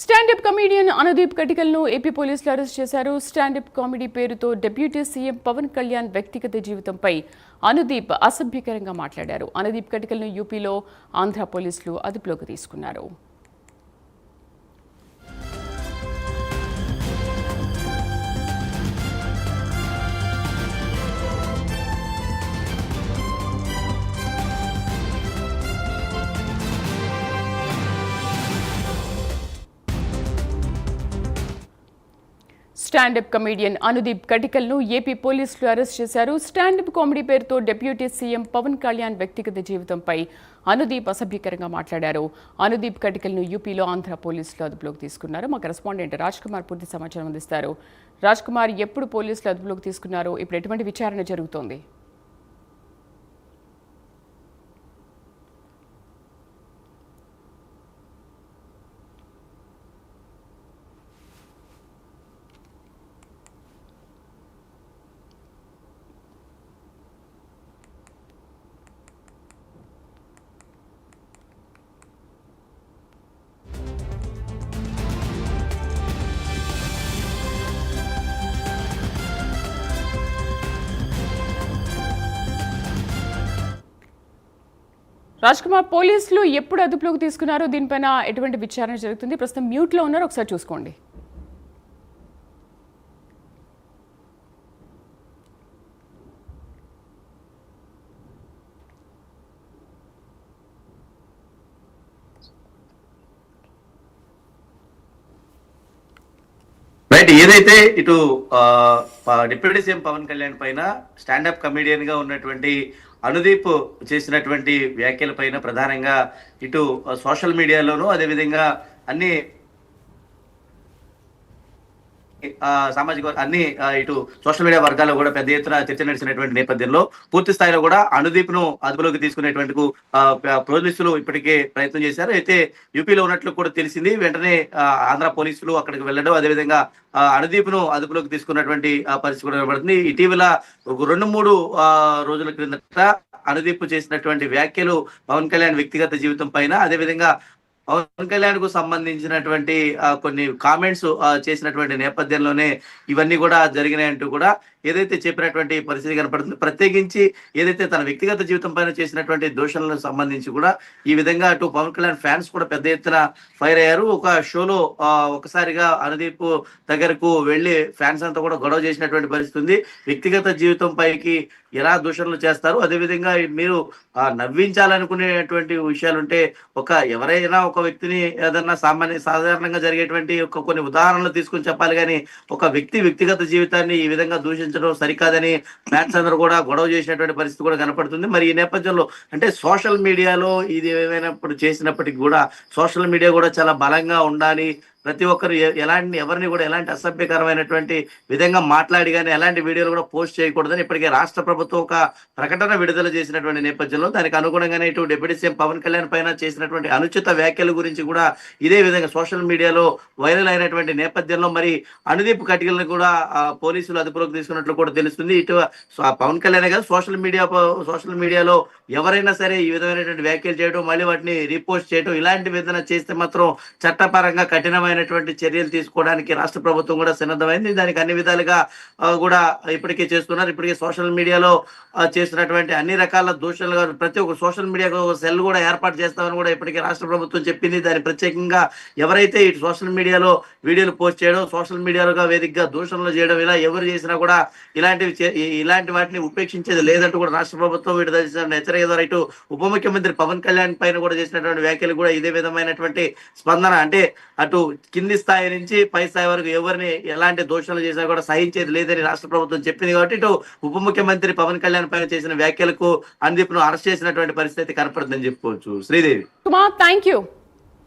Stand up comedian Anudeep కటికల్ను AP పోలీసులు arrest చేశారు. Stand up comedy పేరుతో డిప్యూటీ సీఎం పవన్ కళ్యాణ్ వ్యక్తిగత జీవితంపై అనుదీప్ అసభ్యకరంగా మాట్లాడారు. అనుదీప్ కటికల్ను యూపీలో ఆంధ్ర పోలీసులు అదుపులోకి తీసుకున్నారు. స్టాండప్ కమెడియన్ అనుదీప్ కటికల్ను ఏపీ పోలీసులు అరెస్ట్ చేశారు. స్టాండప్ కామెడీ పేరుతో డిప్యూటీ సీఎం పవన్ కళ్యాణ్ వ్యక్తిగత జీవితంపై అనుదీప్ అసభ్యకరంగా మాట్లాడారు. అనుదీప్ కటికల్ను యూపీలో ఆంధ్ర పోలీసులు అదుపులోకి తీసుకున్నారు. మా కరెస్పాండెంట్ రాజ్ కుమార్ పూర్తి సమాచారం అందిస్తారు. రాజ్ కుమార్, ఎప్పుడు పోలీసులు అదుపులోకి తీసుకున్నారు? ఇప్పుడు ఎటువంటి విచారణ జరుగుతోంది? రాజ్ కుమార్, పోలీసులు ఎప్పుడు అదుపులోకి తీసుకున్నారో దీనిపైన ఎటువంటి విచారణ జరుగుతుంది? ప్రస్తుతం మ్యూట్లో ఉన్నారు, ఒకసారి చూసుకోండి. రైట్, ఏదైతే ఇటు డిప్యూటీ సీఎం పవన్ కళ్యాణ్ పైన స్టాండప్ కమెడియన్ గా ఉన్నటువంటి అనుదీప్ చేసినటువంటి వ్యాఖ్యల పైన ప్రధానంగా ఇటు సోషల్ మీడియాలోనూ అదేవిధంగా అన్ని సామాజిక అన్ని ఇటు సోషల్ మీడియా వర్గాల్లో కూడా పెద్ద ఎత్తున చర్చ నడిచినటువంటి నేపథ్యంలో పూర్తి స్థాయిలో కూడా అనుదీప్ ను అదుపులోకి తీసుకునేటువంటి పోలీసులు ఇప్పటికే ప్రయత్నం చేశారు. అయితే యూపీలో ఉన్నట్లు కూడా తెలిసింది. వెంటనే ఆంధ్ర పోలీసులు అక్కడికి వెళ్ళడం, అదేవిధంగా అనుదీప్ ను అదుపులోకి తీసుకున్నటువంటి పరిస్థితి కూడా కనబడుతుంది. ఇటీవల 2-3 రోజుల క్రిందట అనుదీప్ చేసినటువంటి వ్యాఖ్యలు పవన్ కళ్యాణ్ వ్యక్తిగత జీవితం పైన, అదేవిధంగా పవన్ కళ్యాణ్ కు సంబంధించినటువంటి కొన్ని కామెంట్స్ చేసినటువంటి నేపథ్యంలోనే ఇవన్నీ కూడా జరిగినాయంటూ కూడా ఏదైతే చెప్పినటువంటి పరిస్థితి కనపడుతుంది. ప్రత్యేకించి ఏదైతే తన వ్యక్తిగత జీవితం పైన చేసినటువంటి దోషణలకు సంబంధించి కూడా ఈ విధంగా అటు పవన్ కళ్యాణ్ ఫ్యాన్స్ కూడా పెద్ద ఎత్తున ఫైర్ అయ్యారు. ఒక షోలో ఒకసారిగా అనుదీప్ దగ్గరకు వెళ్లి ఫ్యాన్స్ అంతా కూడా గొడవ చేసినటువంటి పరిస్థితి ఉంది. వ్యక్తిగత జీవితం పైకి ఎలా దూషణలు చేస్తారు, అదేవిధంగా మీరు నవ్వించాలనుకునేటువంటి విషయాలుంటే ఎవరైనా ఒక వ్యక్తిని ఏదన్నా సాధారణంగా జరిగేటువంటి కొన్ని ఉదాహరణలు తీసుకుని చెప్పాలి, కానీ ఒక వ్యక్తిగత జీవితాన్ని ఈ విధంగా దూషించడం సరికాదని ఫ్యాన్స్ అందరూ కూడా గొడవ చేసినటువంటి పరిస్థితి కూడా కనపడుతుంది. మరి ఈ నేపథ్యంలో అంటే సోషల్ మీడియాలో ఇది ఏమైనప్పుడు చేసినప్పటికీ కూడా సోషల్ మీడియా కూడా చాలా బలంగా ఉండాలి, ప్రతి ఒక్కరు ఎవరిని కూడా ఎలాంటి అసభ్యకరమైనటువంటి విధంగా మాట్లాడి కానీ ఎలాంటి వీడియోలు కూడా పోస్ట్ చేయకూడదని ఇప్పటికే రాష్ట్ర ప్రభుత్వం ఒక ప్రకటన విడుదల చేసినటువంటి నేపథ్యంలో దానికి అనుగుణంగానే ఇటు డిప్యూటీ సీఎం పవన్ కళ్యాణ్ పైన చేసినటువంటి అనుచిత వ్యాఖ్యల గురించి కూడా ఇదే విధంగా సోషల్ మీడియాలో వైరల్ అయినటువంటి నేపథ్యంలో మరి అనుదీప్ కటికల్ని కూడా పోలీసులు అదుపులోకి తీసుకున్నట్లు కూడా తెలుస్తుంది. ఇటు పవన్ కళ్యాణ్ కాదు, సోషల్ మీడియాలో ఎవరైనా సరే ఈ విధమైనటువంటి వ్యాఖ్యలు చేయడం, మళ్ళీ వాటిని రీపోస్ట్ చేయడం, ఇలాంటి విధంగా చేస్తే మాత్రం చట్టపరంగా కఠినమైన చర్యలు తీసుకోవడానికి రాష్ట్ర ప్రభుత్వం కూడా సిద్ధమైంది. దానికి అన్ని విధాలుగా కూడా ఇప్పటికే చేస్తున్నారు. ఇప్పటికే సోషల్ మీడియాలో చేస్తున్నటువంటి అన్ని రకాల దూషణలు ప్రతి ఒక్క సోషల్ మీడియాకు సెల్ కూడా ఏర్పాటు చేస్తామని కూడా ఇప్పటికే రాష్ట్ర ప్రభుత్వం చెప్పింది. దాని ప్రత్యేకంగా ఎవరైతే ఇటు సోషల్ మీడియాలో వీడియోలు పోస్ట్ చేయడం, సోషల్ మీడియాలో వేదికగా దూషణలు చేయడం, ఇలా ఎవరు చేసినా కూడా ఇలాంటి వాటిని ఉపేక్షించేది లేదంటూ కూడా రాష్ట్ర ప్రభుత్వం విడుదల చేసిన హెచ్చరిక ద్వారా ఇటు ఉప ముఖ్యమంత్రి పవన్ కళ్యాణ్ పైన కూడా చేసినటువంటి వ్యాఖ్యలు కూడా ఇదే విధమైనటువంటి స్పందన. అంటే అటు కింది స్థాయి నుంచి పై స్థాయి వరకు ఎవరిని ఎలాంటి దోషాలు చేసినా కూడా సహించేది లేదని రాష్ట్ర ప్రభుత్వం చెప్పింది. కాబట్టి ఇటు ఉప ముఖ్యమంత్రి పవన్ కళ్యాణ్ పైన చేసిన వ్యాఖ్యలకు అనుదీప్ ను అరెస్ట్ చేసినటువంటి పరిస్థితి కనపడుతుందని చెప్పుకోవచ్చు. Sridevi, thank you.